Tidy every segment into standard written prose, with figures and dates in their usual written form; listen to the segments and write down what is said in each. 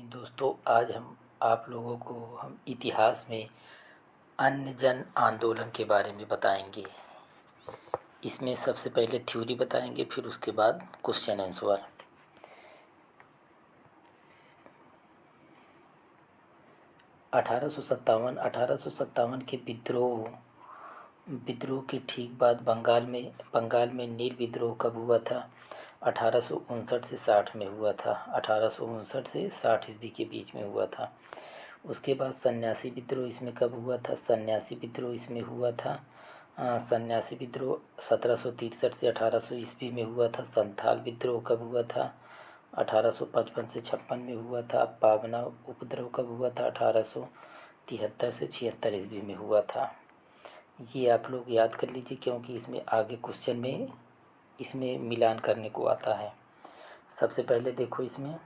दोस्तों, आज आप लोगों को हम इतिहास में अन्य जन आंदोलन के बारे में बताएंगे। इसमें सबसे पहले थ्योरी बताएंगे, फिर उसके बाद क्वेश्चन आंसर। 1857 के विद्रोह के ठीक बाद बंगाल में नील विद्रोह कब हुआ था? 1859 से 60 में हुआ था। 1859 से 60 ईस्वी के बीच में हुआ था। उसके बाद सन्यासी विद्रोह इसमें कब हुआ था? सन्यासी विद्रोह इसमें हुआ था सन्यासी विद्रोह 1763 से 1800 ईस्वी में हुआ था। संथाल विद्रोह कब हुआ था? 1855 से 56 में हुआ था। पाबना उपद्रव कब हुआ था? 1873 से 76 ईस्वी में हुआ था। ये आप लोग याद कर लीजिए, क्योंकि इसमें आगे क्वेश्चन में इसमें मिलान करने को आता है। सबसे पहले देखो, इसमें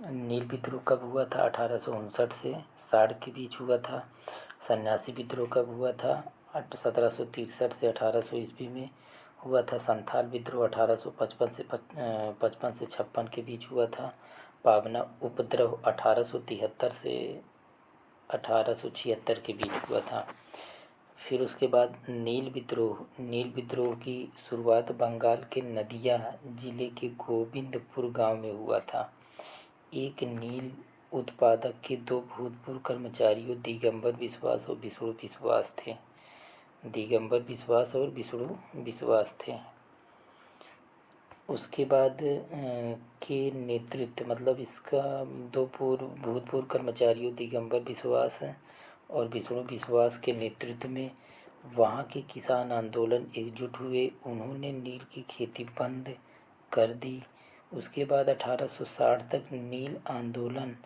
नील विद्रोह कब हुआ था? 1859 से 60 के बीच हुआ था। सन्यासी विद्रोह कब हुआ था? 1763 से 1800 ईस्वी में हुआ था। संथाल विद्रोह 1855 से 56 के बीच हुआ था। पाबना उपद्रव 1873 से 1876 के बीच हुआ था। फिर उसके बाद नील विद्रोह की शुरुआत बंगाल के नदिया जिले के गोविंदपुर गांव में हुआ था। एक नील उत्पादक के दो भूतपूर्व कर्मचारियों दिगंबर विश्वास और विष्णु विश्वास थे। दिगंबर विश्वास और विष्णु विश्वास थे। उसके बाद के नेतृत्व, मतलब इसका दो भूतपूर्व कर्मचारियों दिगंबर विश्वास और विष्णु विश्वास के नेतृत्व में वहाँ के किसान आंदोलन एकजुट हुए। उन्होंने नील की खेती बंद कर दी। उसके बाद 1860 तक नील आंदोलन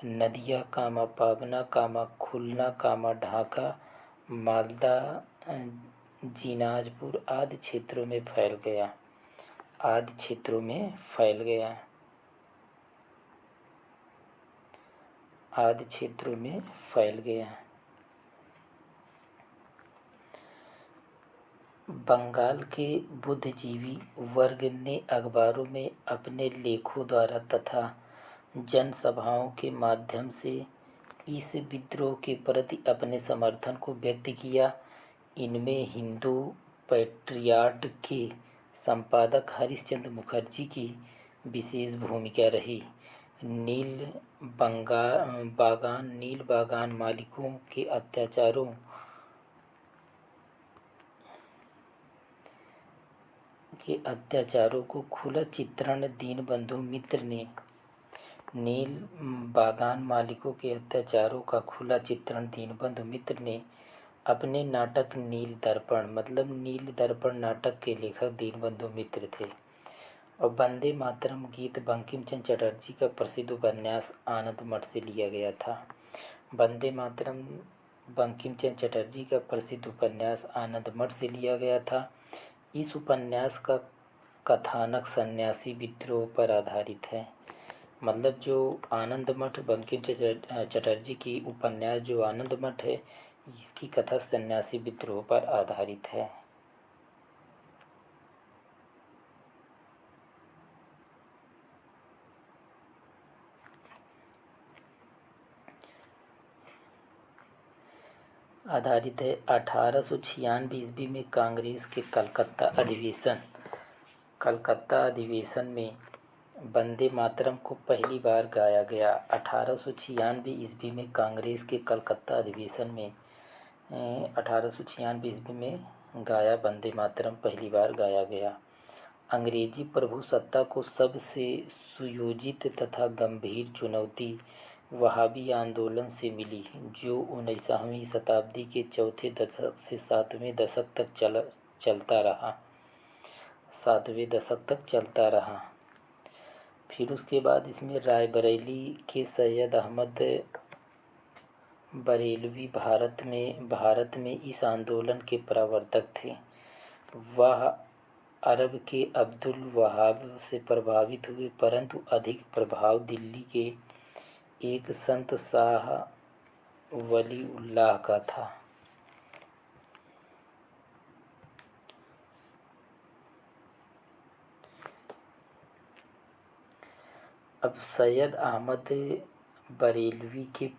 नदिया कामा पाबना कामा खुलना कामा ढाका मालदा जीनाजपुर आदि क्षेत्रों में फैल गया। बंगाल के बुद्धिजीवी वर्ग ने अखबारों में अपने लेखों द्वारा तथा जनसभाओं के माध्यम से इस विद्रोह के प्रति अपने समर्थन को व्यक्त किया। इनमें हिंदू पैट्रियाट के संपादक हरिश्चंद्र मुखर्जी की विशेष भूमिका रही। नील बागान मालिकों के अत्याचारों को खुला चित्रण दीनबंधु मित्र ने नील बागान मालिकों के अत्याचारों का खुला चित्रण दीनबंधु मित्र ने अपने नाटक नील दर्पण, मतलब नील दर्पण नाटक के लेखक दीनबंधु मित्र थे। और वंदे मातरम गीत बंकिम चंद्र चटर्जी का प्रसिद्ध उपन्यास आनंद मठ से लिया गया था। वंदे मातरम बंकिम चंद्र चटर्जी का प्रसिद्ध उपन्यास आनंद मठ से लिया गया था। इस उपन्यास का कथानक सन्यासी विद्रोह पर आधारित है। मतलब जो आनंद मठ बंकिम चंद्र चटर्जी की उपन्यास जो आनंद मठ है, इसकी कथा सन्यासी विद्रोह पर आधारित है। आधारित है। 1896 ईस्वी में कांग्रेस के कलकत्ता अधिवेशन में वंदे मातरम को पहली बार गाया गया। 1896 ईस्वी में कांग्रेस के कलकत्ता अधिवेशन में 1896 ईस्वी में वंदे मातरम पहली बार गाया गया। अंग्रेजी प्रभुसत्ता को सबसे सुयोजित तथा गंभीर चुनौती वहाबी आंदोलन से मिली, जो 19वीं शताब्दी के चौथे दशक से 7वें दशक तक चलता रहा। फिर उसके बाद इसमें रायबरेली के सैयद अहमद बरेलवी भारत में इस आंदोलन के प्रवर्तक थे। वह अरब के अब्दुल वहाब से प्रभावित हुए, परंतु अधिक प्रभाव दिल्ली के एक संत शाह वली उल्लाह का था। अब सैयद अहमद बरेलवी के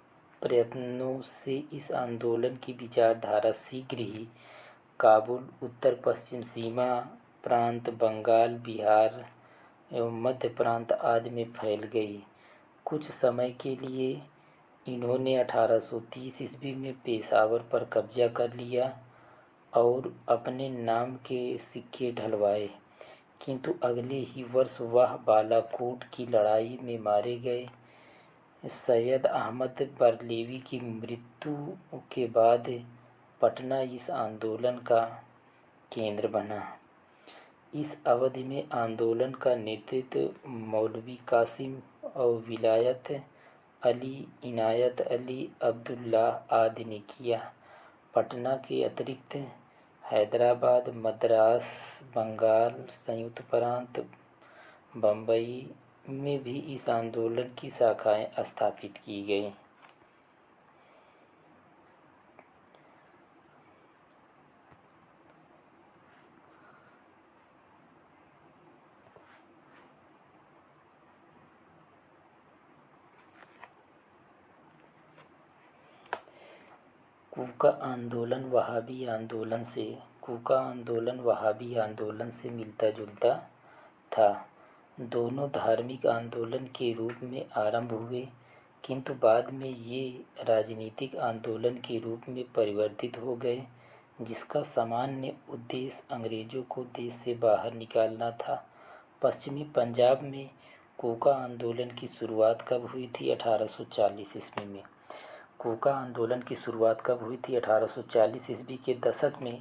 प्रयत्नों से इस आंदोलन की विचारधारा शीघ्र ही काबुल, उत्तर पश्चिम सीमा प्रांत, बंगाल, बिहार एवं मध्य प्रांत आदि में फैल गई। कुछ समय के लिए इन्होंने 1830 ईस्वी में पेशावर पर कब्जा कर लिया और अपने नाम के सिक्के ढलवाए, किंतु अगले ही वर्ष वह बालाकोट की लड़ाई में मारे गए। सैयद अहमद बरेलवी की मृत्यु के बाद पटना इस आंदोलन का केंद्र बना। इस अवधि में आंदोलन का नेतृत्व मौलवी कासिम और विलायत अली, इनायत अली, अब्दुल्लाह आदि ने किया। पटना के अतिरिक्त हैदराबाद, मद्रास, बंगाल, संयुक्त प्रांत, बम्बई में भी इस आंदोलन की शाखाएं स्थापित की गईं। कूका आंदोलन वहाबी आंदोलन से मिलता जुलता था। दोनों धार्मिक आंदोलन के रूप में आरंभ हुए, किंतु बाद में ये राजनीतिक आंदोलन के रूप में परिवर्तित हो गए, जिसका सामान्य उद्देश्य अंग्रेज़ों को देश से बाहर निकालना था। पश्चिमी पंजाब में कूका आंदोलन की शुरुआत कब हुई थी? 1840 ईस्वी में। कूका आंदोलन की शुरुआत कब हुई थी? 1840 ईस्वी के दशक में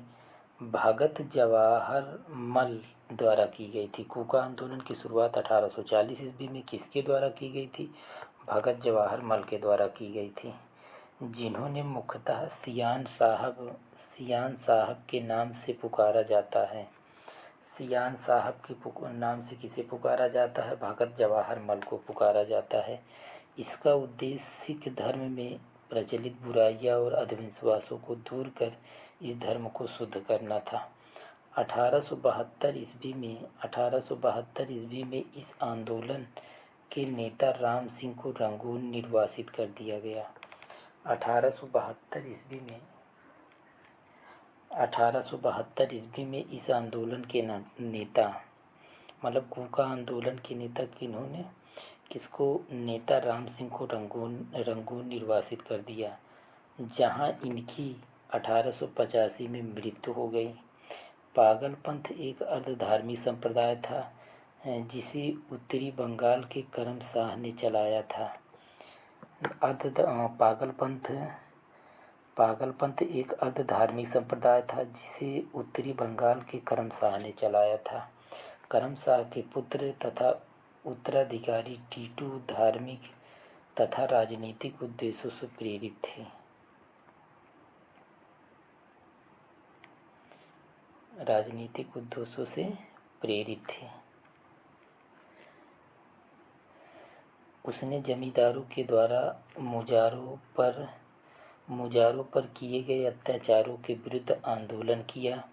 भगत जवाहर मल द्वारा की गई थी। कूका आंदोलन की शुरुआत 1840 ईस्वी में किसके द्वारा की गई थी? भगत जवाहर मल के द्वारा की गई थी, जिन्होंने मुख्यतः सियान साहब के नाम से पुकारा जाता है। सियान साहब के नाम से किसे पुकारा जाता है? भगत जवाहर मल को पुकारा जाता है। इसका उद्देश्य सिख धर्म में प्रचलित बुराइयां और अंधविश्वासों को दूर कर इस धर्म को शुद्ध करना था। 1872 ईस्वी में इस आंदोलन के नेता राम सिंह को रंगून निर्वासित कर दिया गया। 1872 ईस्वी में इस आंदोलन के नेता मतलब कूका आंदोलन के नेता किन्होंने किसको? नेता राम सिंह को रंगून निर्वासित कर दिया, जहां इनकी 1885 में मृत्यु हो गई। पागलपंथ एक अर्धधार्मिक संप्रदाय था, जिसे उत्तरी बंगाल के करम शाह ने चलाया था। पागलपंथ एक अर्धधार्मिक संप्रदाय था, जिसे उत्तरी बंगाल के करम शाह ने चलाया था। करम शाह के पुत्र तथा उत्तराधिकारी टीटू धार्मिक तथा राजनीतिक उद्देश्यों से प्रेरित थे। उसने जमींदारों के द्वारा मुजारों पर किए गए अत्याचारों के विरुद्ध आंदोलन किया।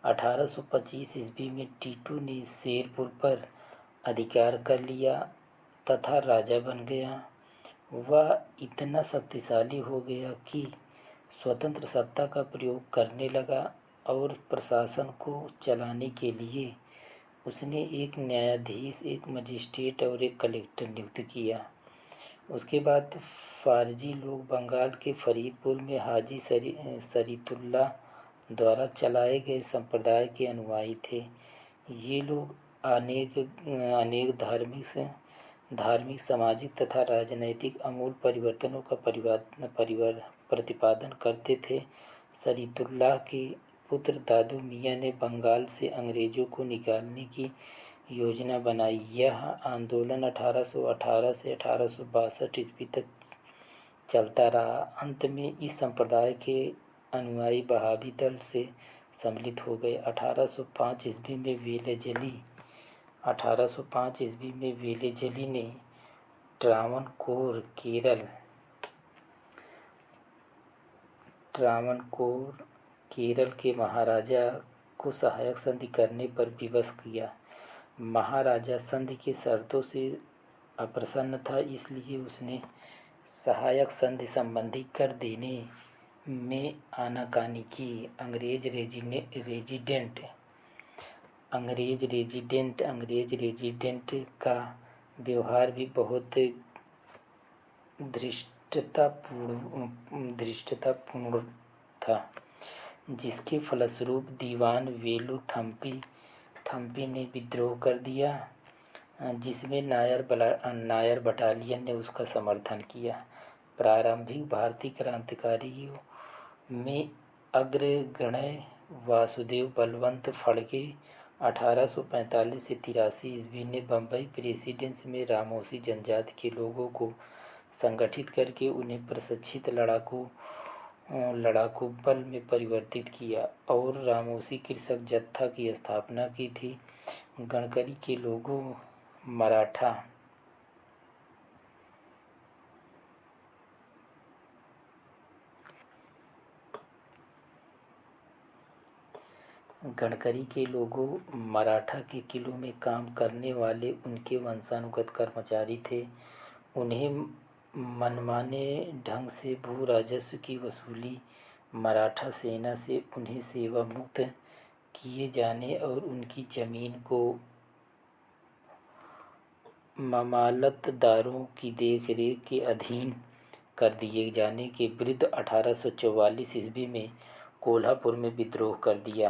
1825 ईस्वी में टीटू ने शेरपुर पर अधिकार कर लिया तथा राजा बन गया। वह इतना शक्तिशाली हो गया कि स्वतंत्र सत्ता का प्रयोग करने लगा और प्रशासन को चलाने के लिए उसने एक न्यायाधीश, एक मजिस्ट्रेट और एक कलेक्टर नियुक्त किया। उसके बाद फारजी लोग बंगाल के फरीदपुर में हाजी शरीयतुल्लाह द्वारा चलाए गए संप्रदाय के अनुयायी थे। ये लोग अनेक धार्मिक, सामाजिक तथा राजनैतिक आमूल परिवर्तनों का प्रतिपादन करते थे। शरीयतुल्लाह के पुत्र दादू मियाँ ने बंगाल से अंग्रेज़ों को निकालने की योजना बनाई। यह आंदोलन 1818 से 1862 ईस्वी तक चलता रहा। अंत में इस संप्रदाय के अनुयायी बहावी दल से सम्मिलित हो गए। 1805 ईस्वी में वेलेजली ने ट्रावनकोर केरल के महाराजा को सहायक संधि करने पर विवश किया। महाराजा संधि की शर्तों से अप्रसन्न था, इसलिए उसने सहायक संधि संबंधी कर देने में आनाकानी की। अंग्रेज रेजिडेंट का व्यवहार भी बहुत धृष्टतापूर्ण था, जिसके फलस्वरूप दीवान वेलुथम्पी ने विद्रोह कर दिया, जिसमें नायर बटालियन ने उसका समर्थन किया। प्रारंभिक भारतीय क्रांतिकारियों में अग्रगण्य वासुदेव बलवंत फड़के 1845 से 83 ईस्वी ने बम्बई प्रेसिडेंसी में रामोसी जनजाति के लोगों को संगठित करके उन्हें प्रशिक्षित लड़ाकू बल में परिवर्तित किया और रामोसी कृषक जत्था की स्थापना की थी। गणकरी के लोगों मराठा के किलों में काम करने वाले उनके वंशानुगत कर्मचारी थे। उन्हें मनमाने ढंग से भू राजस्व की वसूली, मराठा सेना से उन्हें सेवा मुक्त किए जाने और उनकी जमीन को ममालतदारों की देखरेख के अधीन कर दिए जाने के विरुद्ध 1844 ईस्वी में कोल्हापुर में विद्रोह कर दिया।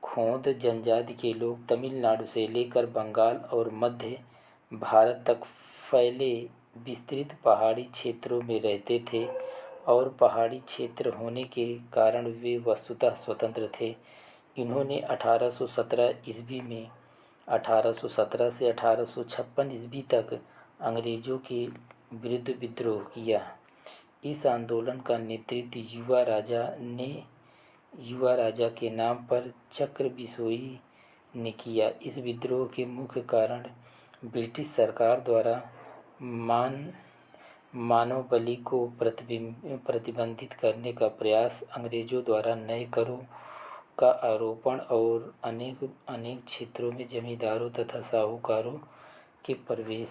खोंद जनजाति के लोग तमिलनाडु से लेकर बंगाल और मध्य भारत तक फैले विस्तृत पहाड़ी क्षेत्रों में रहते थे और पहाड़ी क्षेत्र होने के कारण वे वस्तुतः स्वतंत्र थे। इन्होंने 1817 से 1856 ईस्वी तक अंग्रेज़ों के विरुद्ध विद्रोह किया। इस आंदोलन का नेतृत्व युवा राजा के नाम पर चक्र बिसोई ने किया। इस विद्रोह के मुख्य कारण ब्रिटिश सरकार द्वारा मानव बलि को प्रतिबंधित करने का प्रयास, अंग्रेज़ों द्वारा नए करों का आरोपण और अनेक क्षेत्रों में जमींदारों तथा साहूकारों के प्रवेश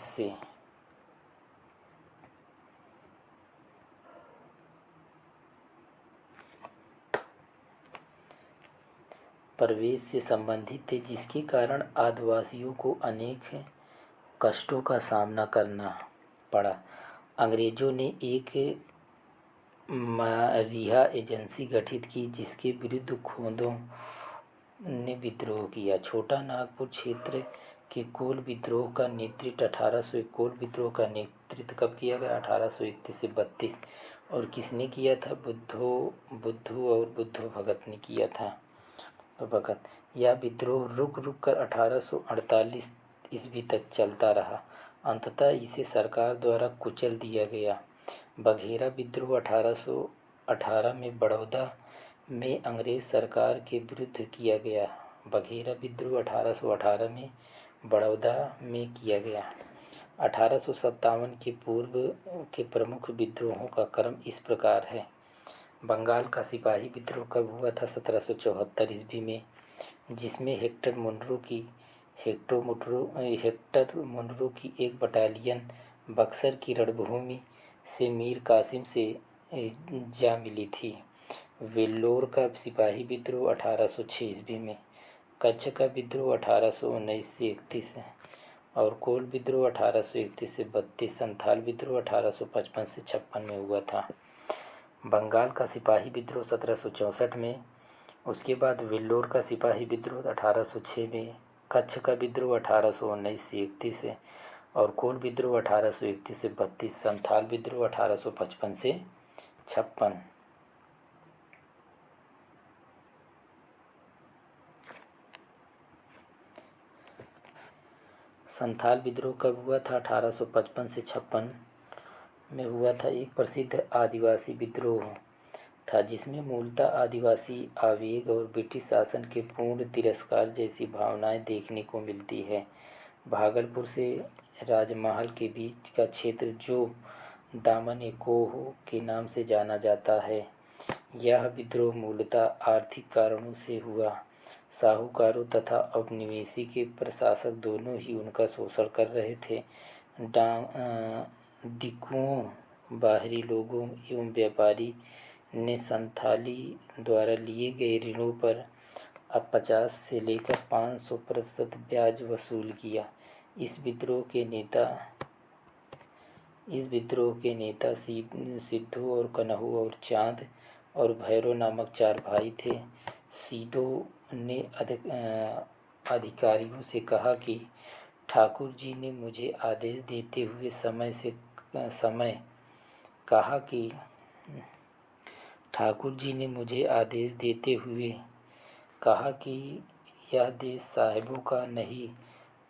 से संबंधित थे, जिसके कारण आदिवासियों को अनेक कष्टों का सामना करना पड़ा। अंग्रेज़ों ने एक रिहा एजेंसी गठित की, जिसके विरुद्ध खोंदों ने विद्रोह किया। छोटा नागपुर क्षेत्र के कोल विद्रोह का नेतृत्व कब किया गया? 1831 से 32। और किसने किया था? बुद्धू भगत ने किया था। यह विद्रोह रुक कर 1848 ईस्वी तक चलता रहा। अंततः इसे सरकार द्वारा कुचल दिया गया। बघेरा विद्रोह 1818 में बड़ौदा में अंग्रेज सरकार के विरुद्ध किया गया। बघेरा विद्रोह 1818 में बड़ौदा में किया गया। 1857 के पूर्व के प्रमुख विद्रोहों का क्रम इस प्रकार है। बंगाल का सिपाही विद्रोह कब हुआ था? 1774 ईस्वी में, जिसमें हेक्टर मुनरो की एक बटालियन बक्सर की रणभूमि से मीर कासिम से जा मिली थी। वेल्लोर का सिपाही विद्रोह 1806 ईस्वी में, कच्छ का विद्रोह 1819 से 31 और कोल विद्रोह 1831 से 32, संथाल विद्रोह 1855 से 56 में हुआ था। बंगाल का सिपाही विद्रोह 1764 में, उसके बाद वेल्लोर का सिपाही विद्रोह 1806 में, कच्छ का विद्रोह 1819 से 31 और कोल विद्रोह 1831 से 32, संथाल विद्रोह 1855 से 56। संथाल विद्रोह कब हुआ था? 1855 से 56 में हुआ था। एक प्रसिद्ध आदिवासी विद्रोह था, जिसमें मूलतः आदिवासी आवेग और ब्रिटिश शासन के पूर्ण तिरस्कार जैसी भावनाएं देखने को मिलती है। भागलपुर से राजमहल के बीच का क्षेत्र, जो दामन-ए-कोह के नाम से जाना जाता है, यह विद्रोह मूलतः आर्थिक कारणों से हुआ। साहूकारों तथा औपनिवेशी के प्रशासक दोनों ही उनका शोषण कर रहे थे। बाहरी लोगों एवं व्यापारी ने संथाली द्वारा लिए गए ऋणों पर अब 50 से लेकर 500% ब्याज वसूल किया। इस विद्रोह के नेता सिद्धू और कन्हू और चाँद और भैरव नामक 4 भाई थे। सिद्धू ने अधिकारियों से कहा कि ठाकुर जी ने मुझे आदेश देते हुए कहा कि यह देश साहिबों का नहीं,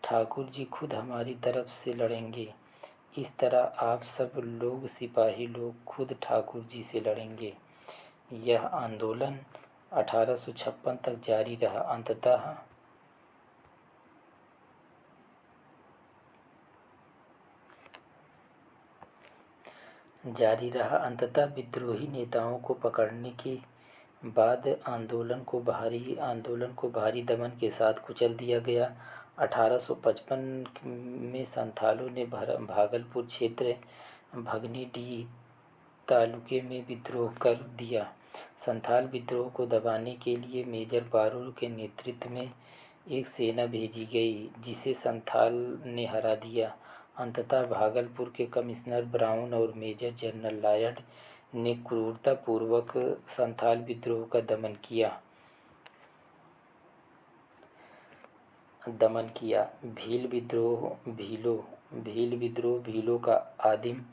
ठाकुर जी खुद हमारी तरफ से लड़ेंगे। इस तरह आप सब लोग सिपाही लोग खुद ठाकुर जी से लड़ेंगे। यह आंदोलन 1856 तक जारी रहा। अंततः विद्रोही नेताओं को पकड़ने के बाद आंदोलन को भारी दमन के साथ कुचल दिया गया। 1855 में संथालों ने भागलपुर क्षेत्र भगनीडीह तालुके में विद्रोह कर दिया। संथाल विद्रोह को दबाने के लिए मेजर बारो के नेतृत्व में एक सेना भेजी गई, जिसे संथाल ने हरा दिया। अंततः भागलपुर के कमिश्नर ब्राउन और मेजर जनरल लॉयड ने क्रूरतापूर्वक संथाल विद्रोह का दमन किया। भील विद्रोह भीलों का आदिम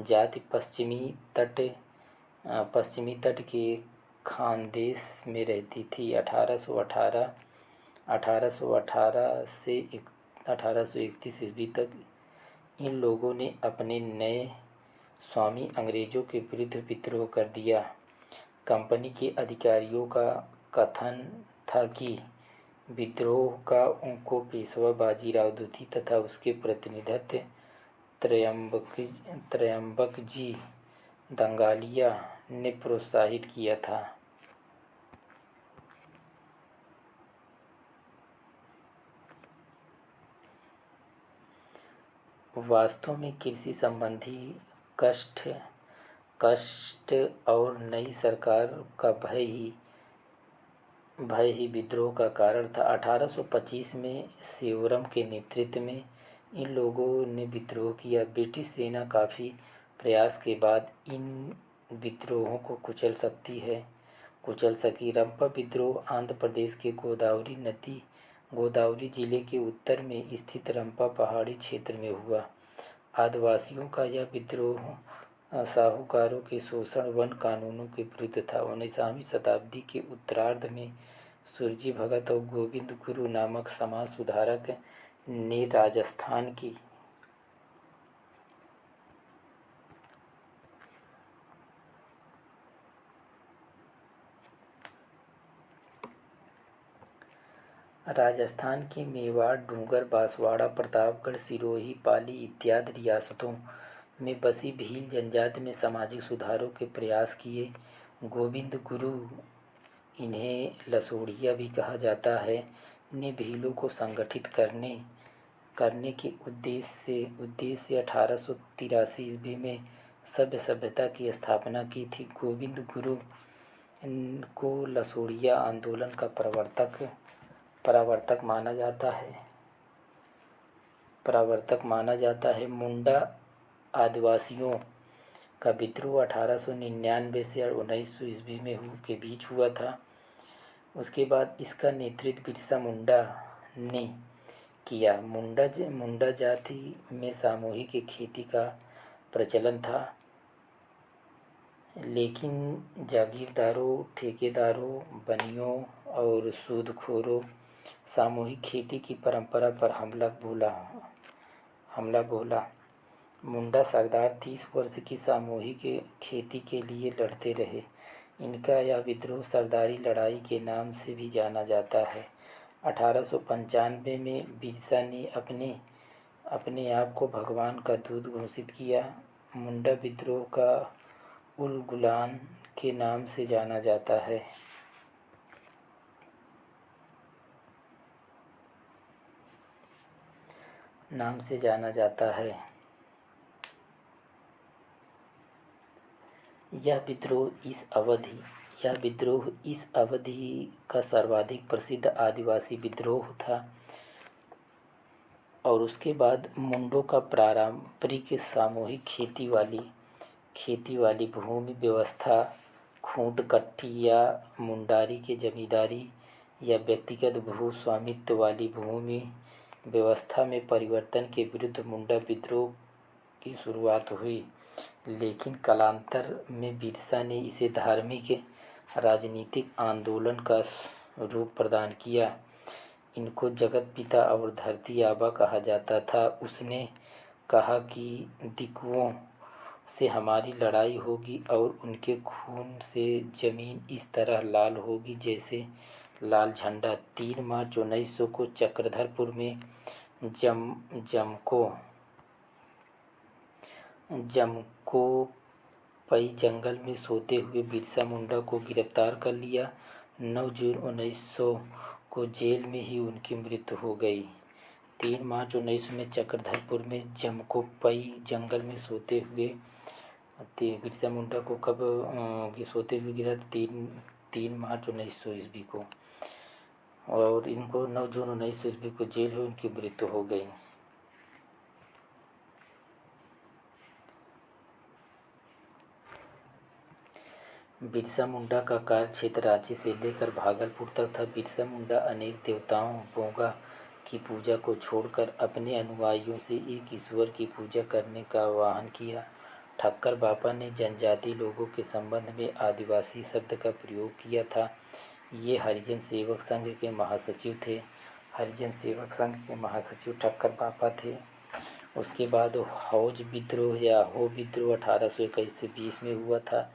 जाति पश्चिमी तट के खानदेश में रहती थी। 1818 से 1831 ईस्वी तक इन लोगों ने अपने नए स्वामी अंग्रेजों के विरुद्ध विद्रोह कर दिया। कंपनी के अधिकारियों का कथन था कि विद्रोह का उनको पेशवा बाजीराव दूती तथा उसके प्रतिनिधि त्रयंबकजी दंगालिया ने प्रोत्साहित किया था। वास्तव में कृषि संबंधी कष्ट और नई सरकार का भय ही विद्रोह का कारण था। 1825 में सेवरम के नेतृत्व में इन लोगों ने विद्रोह किया। ब्रिटिश सेना काफ़ी प्रयास के बाद इन विद्रोहों को कुचल सकी। रंपा विद्रोह आंध्र प्रदेश के गोदावरी जिले के उत्तर में स्थित रंपा पहाड़ी क्षेत्र में हुआ। आदिवासियों का यह विद्रोह साहूकारों के शोषण वन कानूनों के विरुद्ध था। 19वीं शताब्दी के उत्तरार्ध में सुरजी भगत और गोविंद गुरु नामक समाज सुधारक ने राजस्थान की मेवाड़, डूंगर, बांसवाड़ा, प्रतापगढ़, सिरोही, पाली इत्यादि रियासतों में बसी भील जनजाति में सामाजिक सुधारों के प्रयास किए। गोविंद गुरु, इन्हें लसोड़िया भी कहा जाता है, ने भीलों को संगठित करने के उद्देश्य से 1883 ईस्वी में सभ्यता की स्थापना की थी। गोविंद गुरु को लसोड़िया आंदोलन का प्रवर्तक माना जाता है। मुंडा आदिवासियों का विद्रोह 1899 से 1900 ईस्वी के बीच हुआ था। उसके बाद इसका नेतृत्व बिरसा मुंडा ने किया। मुंडा जाति में सामूहिक खेती का प्रचलन था, लेकिन जागीरदारों, ठेकेदारों, बनियों और सूदखोरों सामूहिक खेती की परंपरा पर हमला बोला। मुंडा सरदार 30 वर्ष की सामूहिक खेती के लिए लड़ते रहे। इनका यह विद्रोह सरदारी लड़ाई के नाम से भी जाना जाता है। 1895 में बिरसा ने अपने आप को भगवान का दूत घोषित किया। मुंडा विद्रोह का उल गुलान के नाम से जाना जाता है। यह विद्रोह इस अवधि का सर्वाधिक प्रसिद्ध आदिवासी विद्रोह था और उसके बाद मुंडों का पारंपरिक सामूहिक खेती वाली भूमि व्यवस्था, खूंट कट्टी या मुंडारी के जमींदारी या व्यक्तिगत भू स्वामित्व वाली भूमि व्यवस्था में परिवर्तन के विरुद्ध मुंडा विद्रोह की शुरुआत हुई। लेकिन कालांतर में बिरसा ने इसे धार्मिक राजनीतिक आंदोलन का रूप प्रदान किया। इनको जगत पिता और धरती आबा कहा जाता था। उसने कहा कि दिकुओं से हमारी लड़ाई होगी और उनके खून से ज़मीन इस तरह लाल होगी जैसे लाल झंडा। 3 मार्च 1900 को चक्रधरपुर में जमकोपई जंगल में सोते हुए बिरसा मुंडा को गिरफ्तार कर लिया। 9 जून 1900 को जेल में ही उनकी मृत्यु हो गई। 3 मार्च 1900 में चक्रधरपुर में जमकोपई जंगल में सोते हुए बिरसा मुंडा को कब सोते हुए गिरा? 3 मार्च 1900 ईस्वी को, और इनको 9 जून 1900 ईस्वी को जेल में उनकी मृत्यु हो गई। बिरसा मुंडा का कार्य क्षेत्र रांची से लेकर भागलपुर तक था। बिरसा मुंडा अनेक देवताओं बोंगा की पूजा को छोड़कर अपने अनुयायियों से एक ईश्वर की पूजा करने का आह्वान किया। ठक्कर बापा ने जनजाति लोगों के संबंध में आदिवासी शब्द का प्रयोग किया था। ये हरिजन सेवक संघ के महासचिव थे। हरिजन सेवक संघ के महासचिव ठक्कर बापा थे। उसके बाद हौज विद्रोह या हो विद्रोह 1821 से 20 में हुआ था,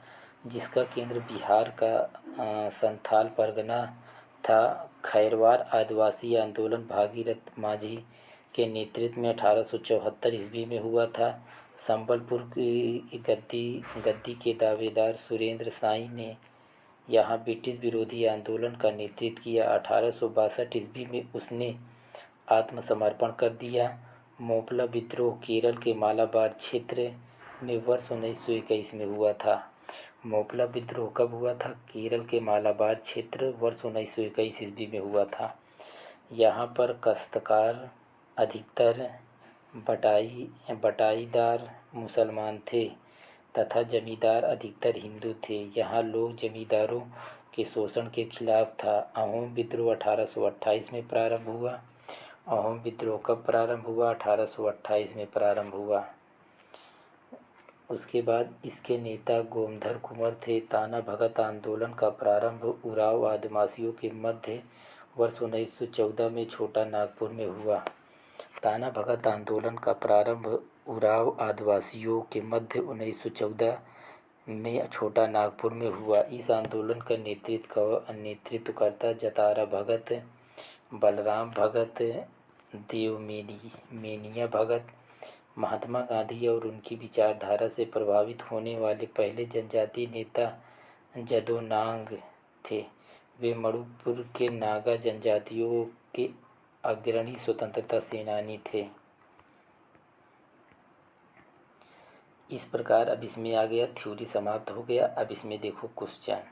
जिसका केंद्र बिहार का संथाल परगना था। खैरवार आदिवासी आंदोलन भागीरथ माझी के नेतृत्व में 1874 ईस्वी में हुआ था। संबलपुर की गद्दी के दावेदार सुरेंद्र साई ने यहाँ ब्रिटिश विरोधी आंदोलन का नेतृत्व किया। 1862 ईस्वी में उसने आत्मसमर्पण कर दिया। मोपला विद्रोह केरल के मालाबार क्षेत्र में वर्ष 1921 में हुआ था। मोपला विद्रोह कब हुआ था? केरल के मालाबार क्षेत्र वर्ष 1921 ईस्वी में हुआ था। यहाँ पर काश्तकार अधिकतर बटाईदार मुसलमान थे तथा जमींदार अधिकतर हिंदू थे। यहाँ लोग जमींदारों के शोषण के खिलाफ था। अहोम विद्रोह 1828 में प्रारंभ हुआ। अहोम विद्रोह कब प्रारंभ हुआ? 1828 में प्रारंभ हुआ। उसके बाद इसके नेता गोमधर कुंवर थे। ताना भगत आंदोलन का प्रारंभ उराव आदिवासियों के मध्य वर्ष 1914 में छोटा नागपुर में हुआ। ताना भगत आंदोलन का प्रारंभ उराव आदिवासियों के मध्य 1914 में छोटा नागपुर में हुआ। इस आंदोलन का नेतृत्व जतारा भगत, बलराम भगत, देवमेनिया भगत, महात्मा गांधी और उनकी विचारधारा से प्रभावित होने वाले पहले जनजातीय नेता जदो नांग थे। वे मणिपुर के नागा जनजातियों के अग्रणी स्वतंत्रता सेनानी थे। इस प्रकार अब इसमें आ गया, थ्योरी समाप्त हो गया। अब इसमें देखो क्वेश्चन।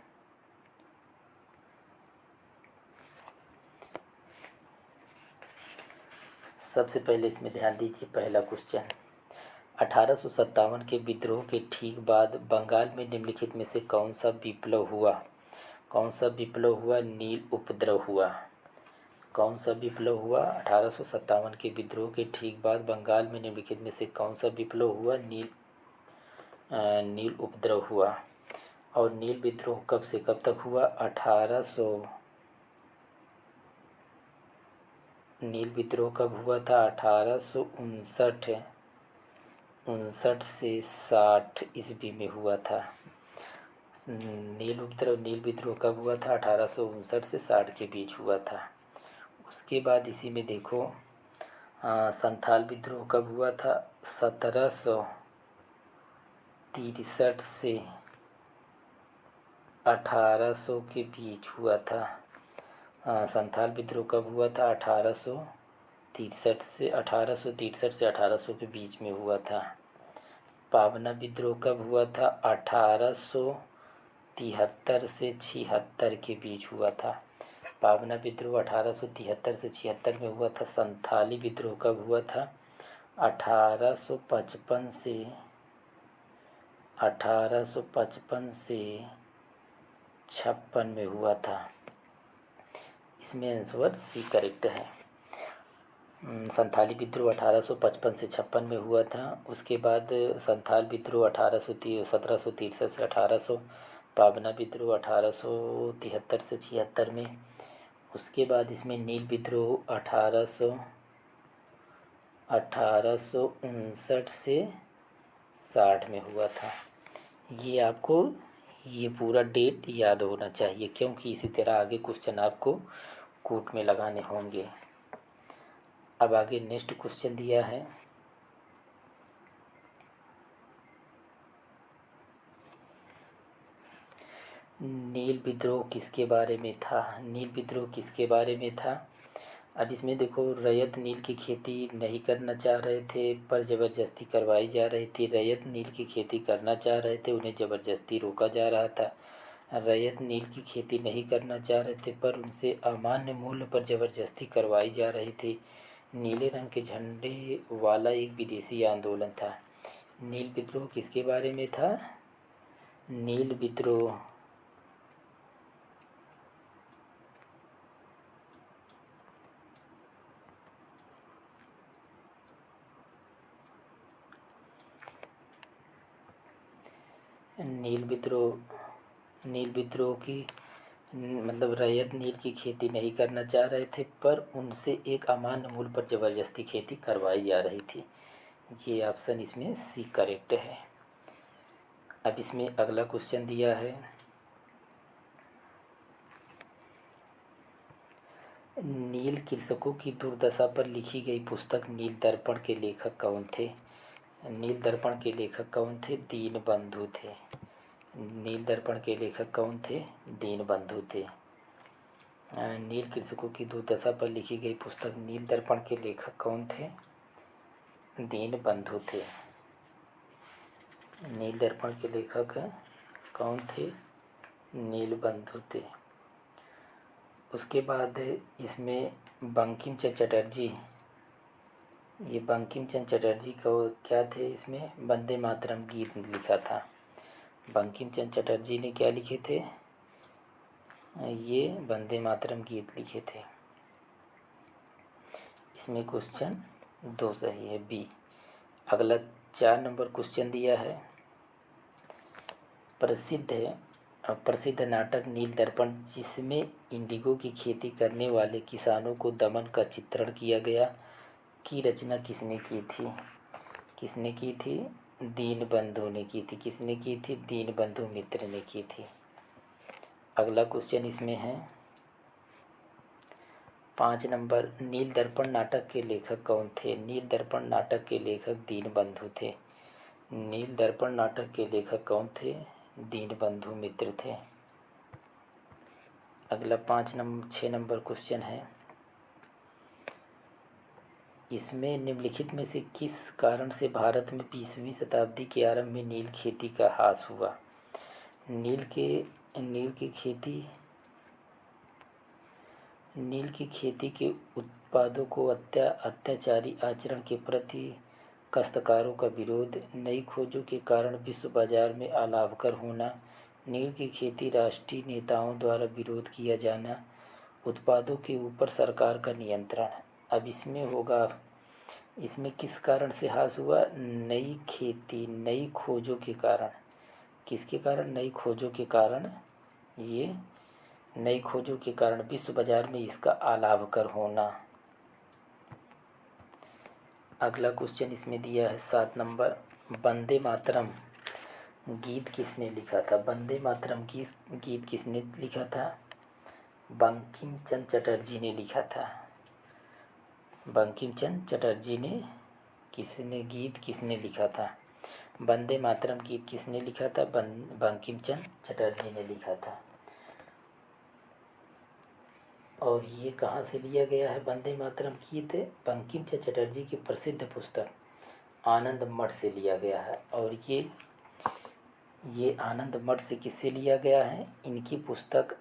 सबसे पहले इसमें ध्यान दीजिए, पहला क्वेश्चन, 1857 के विद्रोह के ठीक बाद बंगाल में निम्नलिखित में से कौन सा विप्लव हुआ? कौन सा विप्लव हुआ? नील उपद्रव हुआ। कौन सा विप्लव हुआ? 1857 के विद्रोह के ठीक बाद बंगाल में निम्नलिखित में से कौन सा विप्लव हुआ? नील उपद्रव हुआ। और नील विद्रोह कब से कब तक हुआ? नील विद्रोह कब हुआ था? 1859 से 60 ईस्वी में हुआ था। नील विद्रोह कब हुआ था? 1859 से 60 के बीच हुआ था। उसके बाद इसी में देखो, संथाल विद्रोह कब हुआ था? 1763 से 1800 के बीच हुआ था। संथाल विद्रोह कब हुआ था? 1863 से 1800 के बीच में हुआ था। पाबना विद्रोह कब हुआ था? 1873 से 76 के बीच हुआ था। पाबना विद्रोह 1873 से 76 में हुआ था। संथाली विद्रोह कब हुआ था? 1855 से 56 में हुआ था। इसमें आंसर सी करेक्ट है। संथाली विद्रोह 1855 से 56 में हुआ था। उसके बाद संथाल विद्रोह 1763 से 1800, पाबना विद्रोह 1873 से 76 में। उसके बाद इसमें नील विद्रोह 1859 से 60 में हुआ था। ये आपको ये पूरा डेट याद होना चाहिए, क्योंकि इसी तरह आगे क्वेश्चन आपको कोर्ट में लगाने होंगे। अब आगे नेक्स्ट क्वेश्चन दिया है, नील विद्रोह किसके बारे में था? नील विद्रोह किसके बारे में था? अब इसमें देखो, रैयत नील की खेती नहीं करना चाह रहे थे पर ज़बरदस्ती करवाई जा रही थी। रैयत नील की खेती करना चाह रहे थे, उन्हें ज़बरदस्ती रोका जा रहा था। रैयत नील की खेती नहीं करना चाह रहे थे पर उनसे अमान्य मूल्य पर ज़बरदस्ती करवाई जा रही थी। नीले रंग के झंडे वाला एक विदेशी आंदोलन था। नील विद्रोह किसके बारे में था? नील विद्रोह नील विद्रोह की मतलब रैयत नील की खेती नहीं करना चाह रहे थे पर उनसे एक अमान्य मूल्य पर ज़बरदस्ती खेती करवाई जा रही थी। ये ऑप्शन इसमें सी करेक्ट है। अब इसमें अगला क्वेश्चन दिया है, नील कृषकों की दुर्दशा पर लिखी गई पुस्तक नील दर्पण के लेखक कौन थे? नील दर्पण के लेखक कौन थे? दीनबंधु थे। नील दर्पण के लेखक कौन थे? दीनबंधु थे। नील कृषकों की दुर्दशा पर लिखी गई पुस्तक नील दर्पण के लेखक कौन थे? दीनबंधु थे। नील दर्पण के लेखक कौन थे? नीलबंधु थे। उसके बाद इसमें बंकिम चंद्र चटर्जी, ये बंकिम चंद्र चटर्जी को क्या थे? इसमें वंदे मातरम गीत लिखा था। बंकिम चंद्र चटर्जी ने क्या लिखे थे? ये वंदे मातरम गीत लिखे थे। इसमें क्वेश्चन 2 सही है, बी। अगला 4 नंबर क्वेश्चन दिया है, प्रसिद्ध नाटक नील दर्पण जिसमें इंडिगो की खेती करने वाले किसानों को दमन का चित्रण किया गया, की रचना किसने की थी? किसने की थी? दीनबंधु ने की थी। किसने की थी? दीनबंधु मित्र ने की थी। अगला क्वेश्चन इसमें है 5 नंबर, नील दर्पण नाटक के लेखक कौन थे? नील दर्पण नाटक के लेखक दीनबंधु थे। नील दर्पण नाटक के लेखक कौन थे? दीनबंधु मित्र थे। अगला 6 नंबर क्वेश्चन है, इसमें निम्नलिखित में से किस कारण से भारत में 20वीं शताब्दी के आरंभ में नील खेती का ह्रास हुआ? नील की खेती के उत्पादों को अत्याचारी आचरण के प्रति काश्तकारों का विरोध, नई खोजों के कारण विश्व बाजार में अलाभकर होना, नील की खेती राष्ट्रीय नेताओं द्वारा विरोध किया जाना, उत्पादों के ऊपर सरकार का नियंत्रण। अब इसमें होगा, इसमें किस कारण से ह्रास हुआ? नई खेती, नई खोजों के कारण। किसके कारण? नई खोजों के कारण। ये नई खोजों के कारण विश्व बाजार में इसका अलाभकर होना। अगला क्वेश्चन इसमें दिया है 7 नंबर, वंदे मातरम गीत किसने लिखा था? वंदे मातरम गीत किसने लिखा था? बंकिम चंद्र चटर्जी ने लिखा था। बंकिम चंद्र चटर्जी ने गीत किसने लिखा था? वंदे मातरम गीत किसने लिखा था? बंकिम चंद्र चटर्जी ने लिखा था। और ये कहाँ से लिया गया है? वंदे मातरम गीत बंकिम चंद्र चटर्जी की प्रसिद्ध पुस्तक आनंद मठ से लिया गया है। और ये आनंद मठ से किससे लिया गया है? इनकी पुस्तक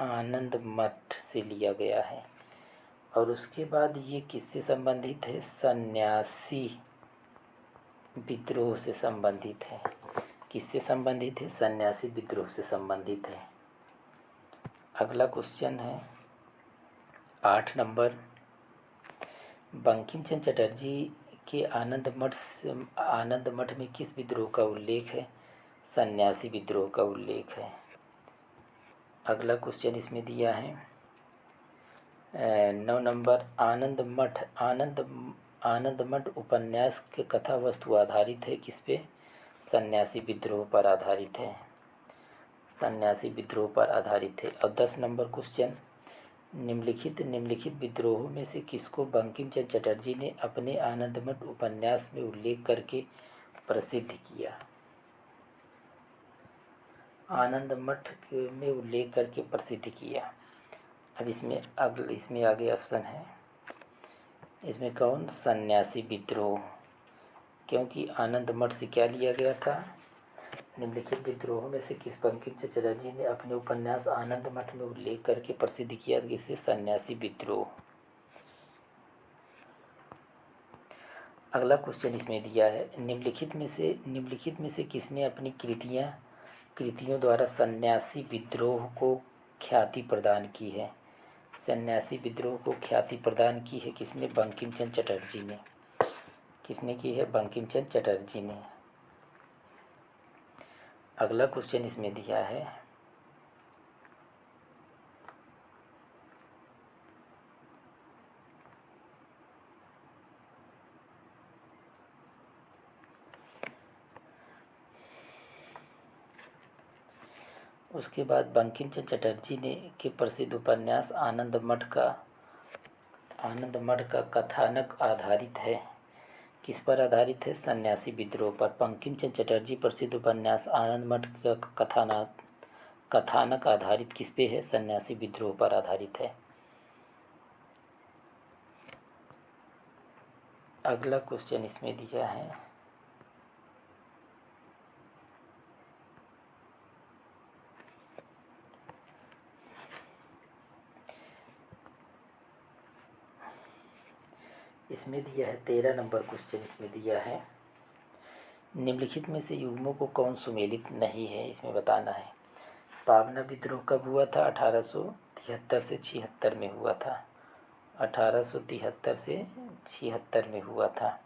आनंद मठ से लिया गया है। और उसके बाद ये किससे संबंधित है? सन्यासी विद्रोह से संबंधित है। किससे संबंधित है? सन्यासी विद्रोह से संबंधित है। अगला क्वेश्चन है 8 नंबर। बंकिम चंद्र चटर्जी के आनंद मठ में किस विद्रोह का उल्लेख है? सन्यासी विद्रोह का उल्लेख है। अगला क्वेश्चन इसमें दिया है 9 नंबर। आनंद मठ उपन्यास के कथा वस्तु आधारित है किस पे? सन्यासी विद्रोह पर आधारित है। सन्यासी विद्रोह पर आधारित है। और 10 नंबर क्वेश्चन, निम्नलिखित विद्रोहों में से किसको बंकिम चंद्र चटर्जी ने अपने आनंदमठ उपन्यास में उल्लेख करके प्रसिद्ध किया? आनंदमठ में उल्लेख करके प्रसिद्ध किया। अब इसमें आगे ऑप्शन है। इसमें कौन? सन्यासी विद्रोह। क्योंकि आनंदमठ से क्या लिया गया था? निम्नलिखित विद्रोहों में से किस बंकिम चंद्र चटर्जी ने अपने उपन्यास आनंदमठ में उल्लेख करके प्रसिद्ध किया? जिससे सन्यासी विद्रोह। अगला क्वेश्चन इसमें दिया है निम्नलिखित में से किसने अपनी कृतियों द्वारा सन्यासी विद्रोह को ख्याति प्रदान की है? सन्यासी विद्रोह को ख्याति प्रदान की है किसने? बंकिम चंद्र चटर्जी ने। किसने की है? बंकिम चंद्र चटर्जी ने। अगला क्वेश्चन इसमें दिया है उसके बाद बंकिम चंद्र चटर्जी ने के प्रसिद्ध उपन्यास आनंदमठ का कथानक आधारित है। किस पर आधारित है? सन्यासी विद्रोह पर। बंकिम चंद्र चटर्जी प्रसिद्ध उपन्यास आनंदमठ का कथानक आधारित किस पे है? सन्यासी विद्रोह पर आधारित है। अगला क्वेश्चन इसमें दिया है इसमें दिया है 13 नंबर क्वेश्चन इसमें दिया है निम्नलिखित में से युग्मों को कौन सुमेलित नहीं है? इसमें बताना है। पाबना विद्रोह कब हुआ था? 1873 से 76 में हुआ था। 1873 से 76 में हुआ था।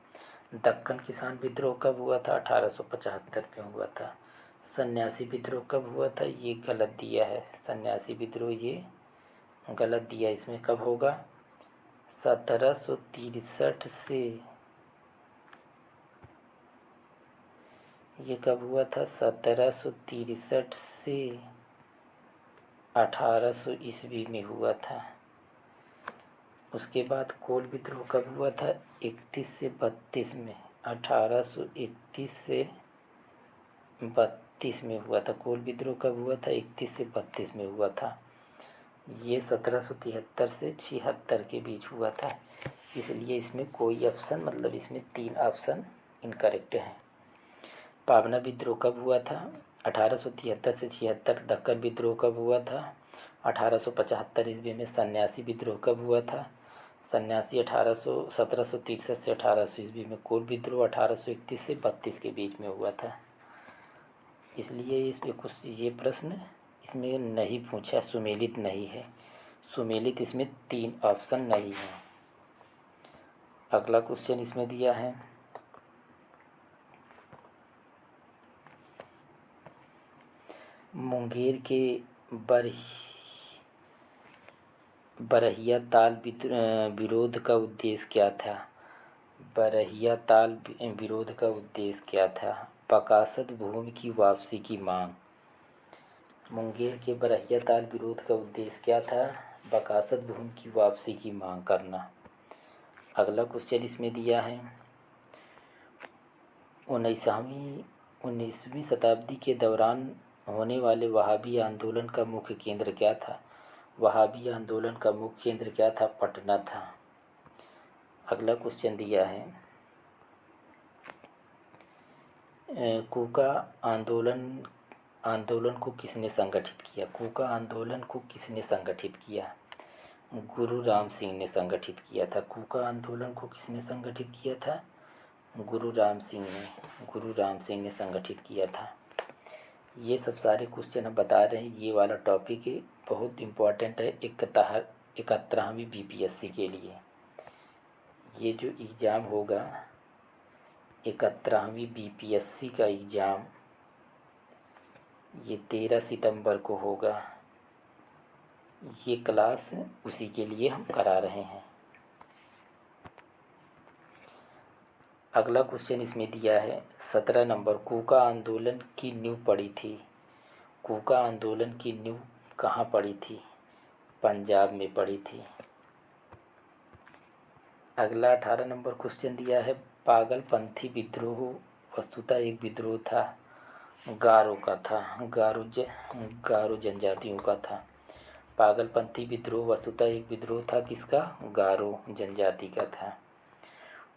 दक्कन किसान विद्रोह कब हुआ था? 1875 में हुआ था। सन्यासी विद्रोह कब हुआ था? ये गलत दिया है। सन्यासी विद्रोह ये गलत दिया। इसमें कब होगा? 1763 से। ये कब हुआ था? 1763 से 1800 ईस्वी में हुआ था। उसके बाद कोल विद्रोह कब हुआ था? 31 से 32 में। 1831 से 32 में हुआ था। कोल विद्रोह कब हुआ था? 31 से 32 में हुआ था। ये 1773 से 76 के बीच हुआ था। इसलिए इसमें कोई ऑप्शन मतलब इसमें 3 ऑप्शन इनकरेक्ट हैं। पाबना विद्रोह कब हुआ था? 1873 से 76। दक्कन विद्रोह कब हुआ था? 1875 ईस्वी में। सन्यासी विद्रोह कब हुआ था? सन्यासी 1763 से 1800 ईस्वी में। कोल विद्रोह 1831 से 32 के बीच में हुआ था। इसलिए इसमें कुछ ये प्रश्न इसमें नहीं पूछा, सुमेलित नहीं है। सुमेलित इसमें 3 ऑप्शन नहीं है। अगला क्वेश्चन इसमें दिया है मुंगेर के बरहिया ताल विरोध का उद्देश्य क्या था? बरहिया ताल विरोध का उद्देश्य क्या था? बकासत भूमि की वापसी की मांग। मुंगेर के बरहिया ताल विरोध का उद्देश्य क्या था? बकासत भूमि की वापसी की मांग करना। अगला क्वेश्चन इसमें दिया है 19वीं शताब्दी के दौरान होने वाले वहाबी आंदोलन का मुख्य केंद्र क्या था? वहाबी आंदोलन का मुख्य केंद्र क्या था? पटना था। अगला क्वेश्चन दिया है कूका आंदोलन को किसने संगठित किया। कूका आंदोलन को किसने संगठित किया। गुरु राम सिंह ने संगठित किया था। कूका आंदोलन को किसने संगठित किया था। गुरु राम सिंह ने संगठित किया था। ये सब सारे क्वेश्चन हम बता रहे हैं। ये वाला टॉपिक बहुत इम्पोर्टेंट है 71वीं बीपीएससी के लिए। ये जो एग्ज़ाम होगा 71वीं बीपीएससी का एग्ज़ाम ये 13 सितंबर को होगा। ये क्लास उसी के लिए हम करा रहे हैं। अगला क्वेश्चन इसमें दिया है 17 नंबर, कूका आंदोलन की नींव पड़ी थी। कूका आंदोलन की नींव कहाँ पड़ी थी। पंजाब में पड़ी थी। अगला 18 नंबर क्वेश्चन दिया है पागलपंथी विद्रोह वस्तुतः एक विद्रोह था, गारो का था। गारो जनजातियों का था। पागलपंथी विद्रोह वस्तुतः एक विद्रोह था किसका। गारो जनजाति का था।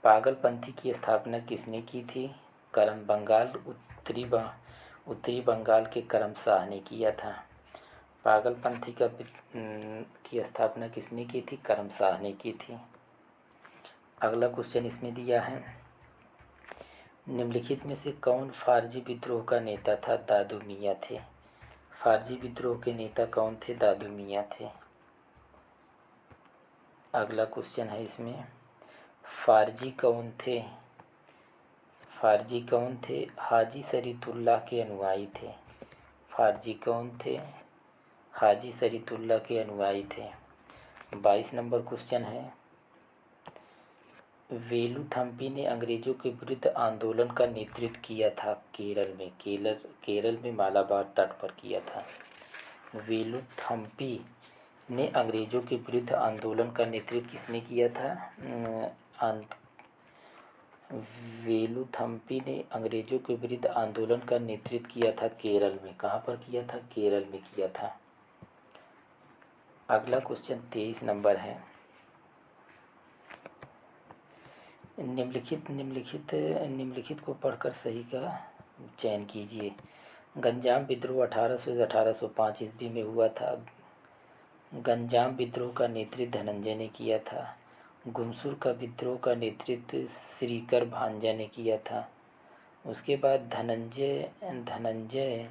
पागलपंथी की स्थापना किसने की थी। करम बंगाल उत्तरी बंगाल के करम शाह ने किया था। पागलपंथी की स्थापना किसने की थी। करम शाह ने की थी। अगला क्वेश्चन इसमें दिया है निम्नलिखित में से कौन फारजी विद्रोह का नेता था। दादू मियाँ थे। फारजी विद्रोह के नेता कौन थे। दादू मियाँ थे। अगला क्वेश्चन है इसमें फारजी कौन थे। फारजी कौन थे। हाजी शरीफुल्लाह के अनुयायी थे। फारजी कौन थे। हाजी शरीफुल्लाह के अनुयायी थे। 22 नंबर क्वेश्चन है वेलुथम्पी ने अंग्रेज़ों के विरुद्ध आंदोलन का नेतृत्व किया था केरल में मालाबार तट पर किया था। वेलुथम्पी ने अंग्रेज़ों के विरुद्ध आंदोलन का नेतृत्व किसने किया था। वेलुथम्पी ने अंग्रेज़ों के विरुद्ध आंदोलन का नेतृत्व किया था केरल में। कहाँ पर किया था। केरल में किया था। अगला क्वेश्चन 23 नंबर है निम्नलिखित को पढ़कर सही का चयन कीजिए। गंजाम विद्रोह 1800 से 1805 ईस्वी में हुआ था। गंजाम विद्रोह का नेतृत्व धनंजय ने किया था। गुमसुर का विद्रोह का नेतृत्व श्रीकर भांजा ने किया था। उसके बाद धनंजय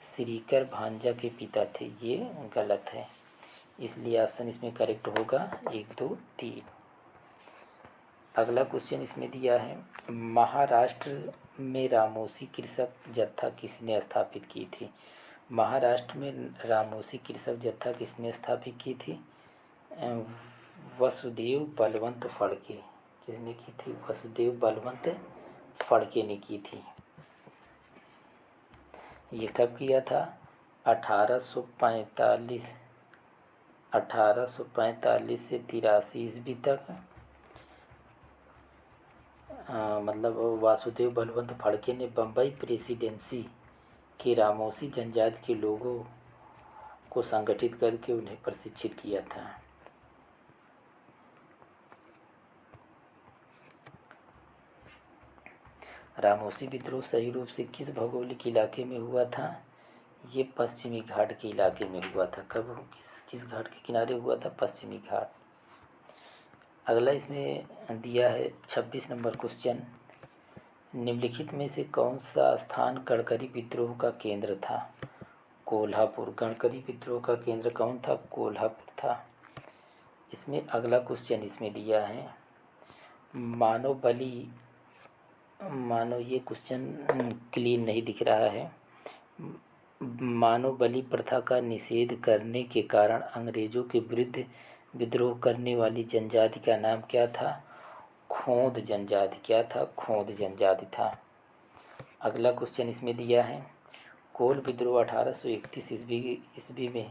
श्रीकर भांजा के पिता थे। ये गलत है, इसलिए ऑप्शन इसमें करेक्ट होगा 1, 2, 3। अगला क्वेश्चन इसमें दिया है महाराष्ट्र में रामोसी कृषक जत्था किसने स्थापित की थी। महाराष्ट्र में रामोसी कृषक जत्था किसने स्थापित की थी। वसुदेव बलवंत फड़के। किसने की थी। वसुदेव बलवंत फड़के ने की थी। ये कब किया था। 1845 से 83 ईस्वी तक। मतलब वासुदेव बलवंत फड़के ने बम्बई प्रेसिडेंसी के रामोसी जनजाति के लोगों को संगठित करके उन्हें प्रशिक्षित किया था। रामोसी विद्रोह सही रूप से किस भौगोलिक इलाके में हुआ था। ये पश्चिमी घाट के इलाके में हुआ था। कब किस घाट के किनारे हुआ था। पश्चिमी घाट। अगला इसमें दिया है 26 नंबर क्वेश्चन निम्नलिखित में से कौन सा स्थान गडकरी विद्रोह का केंद्र था। कोल्हापुर। गडकरी विद्रोह का केंद्र कौन था। कोल्हापुर था। इसमें अगला क्वेश्चन इसमें दिया है मानव ये क्वेश्चन क्लीन नहीं दिख रहा है। मानव बलि प्रथा का निषेध करने के कारण अंग्रेज़ों के विरुद्ध विद्रोह करने वाली जनजाति का नाम क्या था। खोंद जनजाति। क्या था। खोंद जनजाति था। अगला क्वेश्चन इसमें दिया है कोल विद्रोह 1831 ईस्वी में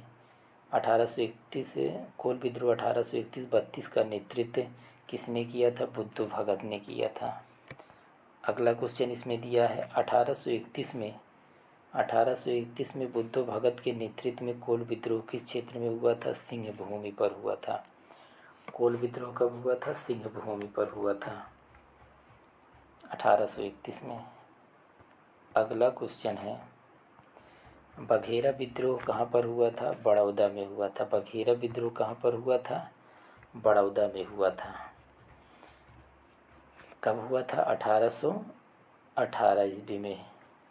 1831 कोल विद्रोह 1831-32 का नेतृत्व किसने किया था। बुद्धू भगत ने किया था। अगला क्वेश्चन इसमें दिया है 1831 में बुद्धू भगत के नेतृत्व में कोल विद्रोह किस क्षेत्र में हुआ था। सिंह भूमि पर हुआ था। कोल विद्रोह कब हुआ था? सिंहभूमि पर हुआ था 1831 में। अगला क्वेश्चन है, बघेरा विद्रोह कहाँ पर हुआ था? बड़ौदा में हुआ था। बघेरा विद्रोह कहाँ पर हुआ था? बड़ौदा में हुआ था। कब हुआ था? 1818 ईस्वी में।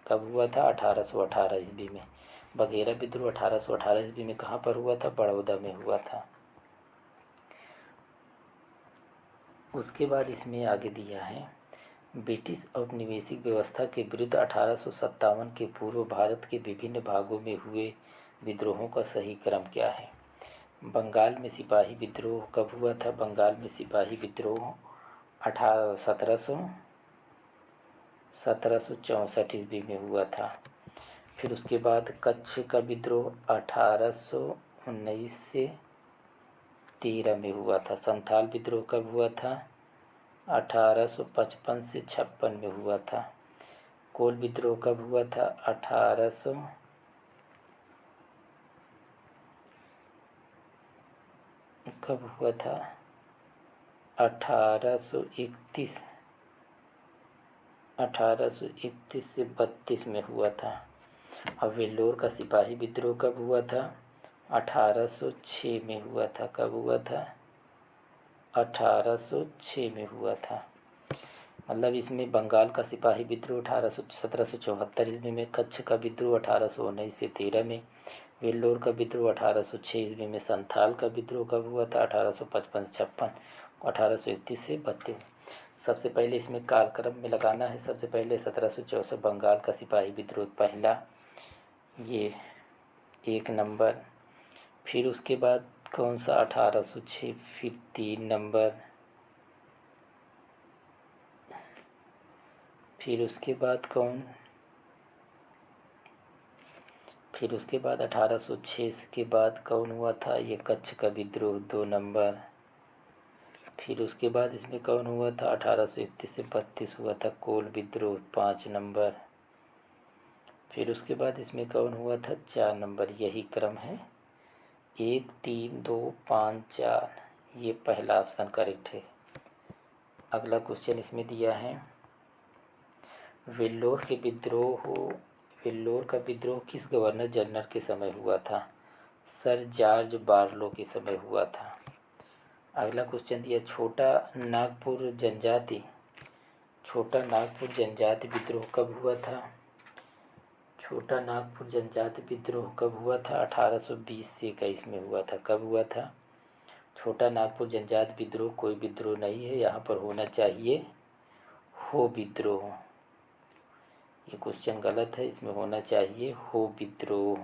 कब हुआ था? 1818 ईस्वी में। बघेरा विद्रोह 1818 ईस्वी में कहाँ पर हुआ था? बड़ौदा में हुआ था। उसके बाद इसमें आगे दिया है, ब्रिटिश औपनिवेशिक व्यवस्था के विरुद्ध 1857 के पूर्व भारत के विभिन्न भागों में हुए विद्रोहों का सही क्रम क्या है? बंगाल में सिपाही विद्रोह कब हुआ था? बंगाल में सिपाही विद्रोह 1764 ईस्वी में हुआ था। फिर उसके बाद कच्छ का विद्रोह 1819 से 13 में हुआ था। संथाल विद्रोह कब हुआ था? 1855 से 56 में हुआ था। कोल विद्रोह कब हुआ था? 1800 कब हुआ था? 1831 से 32 में हुआ था। अब वेल्लोर का सिपाही विद्रोह कब हुआ था? 1806 में हुआ था। कब हुआ था? 1806 में हुआ था। मतलब इसमें बंगाल का सिपाही विद्रोह 1774 ईस्वी में, कच्छ का विद्रोह 1819 से 13 में, वेल्लोर का विद्रोह 1806 ईस्वी में, संथाल का विद्रोह कब हुआ था? 1855 से 56, 1831 से 32। सबसे पहले इसमें कालक्रम में लगाना है। सबसे पहले 1764 बंगाल का सिपाही विद्रोह पहला, ये 1 नंबर। फिर उसके बाद कौन सा? 1806, फिर 3 नंबर। फिर उसके बाद फिर उसके बाद 1806 के बाद कौन हुआ था? ये कच्छ का विद्रोह 2 नंबर। फिर उसके बाद इसमें कौन हुआ था? 1831 से 32 हुआ था कोल विद्रोह 5 नंबर। फिर उसके बाद इसमें कौन हुआ था? 4 नंबर। यही क्रम है, 1 3 2 5 4। ये पहला ऑप्शन करेक्ट है। अगला क्वेश्चन इसमें दिया है, वेल्लोर का विद्रोह किस गवर्नर जनरल के समय हुआ था? सर जॉर्ज बारलो के समय हुआ था। अगला क्वेश्चन दिया, छोटा नागपुर जनजाति विद्रोह कब हुआ था? छोटा नागपुर जनजाति विद्रोह कब हुआ था? 1820 से 21 में हुआ था। कब हुआ था? छोटा नागपुर जनजाति विद्रोह कोई विद्रोह नहीं है, यहाँ पर होना चाहिए हो विद्रोह। ये क्वेश्चन गलत है, इसमें होना चाहिए हो विद्रोह।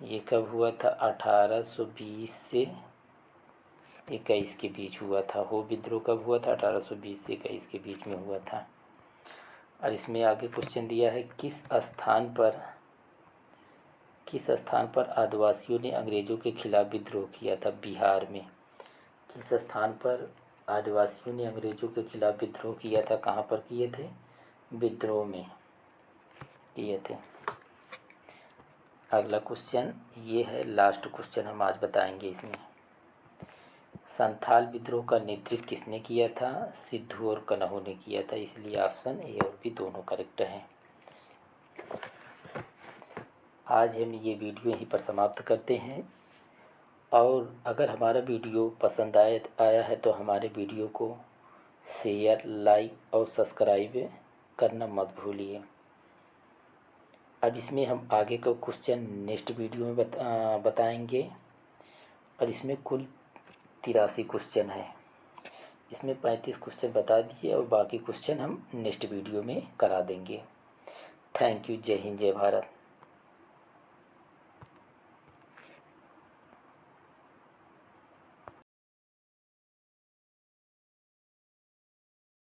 ये कब हुआ था? 1820 से 21 के बीच हुआ था। हो विद्रोह कब हुआ था? 1820 से 21 के बीच में हुआ था। और इसमें आगे क्वेश्चन दिया है, किस स्थान पर आदिवासियों ने अंग्रेज़ों के खिलाफ विद्रोह किया था? बिहार में। किस स्थान पर आदिवासियों ने अंग्रेज़ों के खिलाफ विद्रोह किया था? कहाँ पर किए थे? विद्रोह में किए थे। अगला क्वेश्चन ये है, लास्ट क्वेश्चन हम आज बताएंगे इसमें। संथाल विद्रोह का नेतृत्व किसने किया था? सिद्धू और कन्हू ने किया था, इसलिए ऑप्शन ए और बी दोनों करेक्ट हैं। आज हम ये वीडियो यहीं पर समाप्त करते हैं, और अगर हमारा वीडियो पसंद आया है तो हमारे वीडियो को शेयर, लाइक और सब्सक्राइब करना मत भूलिए। अब इसमें हम आगे का क्वेश्चन नेक्स्ट वीडियो में बताएंगे, और इसमें कुल 83 क्वेश्चन है। इसमें 35 क्वेश्चन बता दिए और बाकी क्वेश्चन हम नेक्स्ट वीडियो में करा देंगे। Thank you. जय हिंद, जय भारत।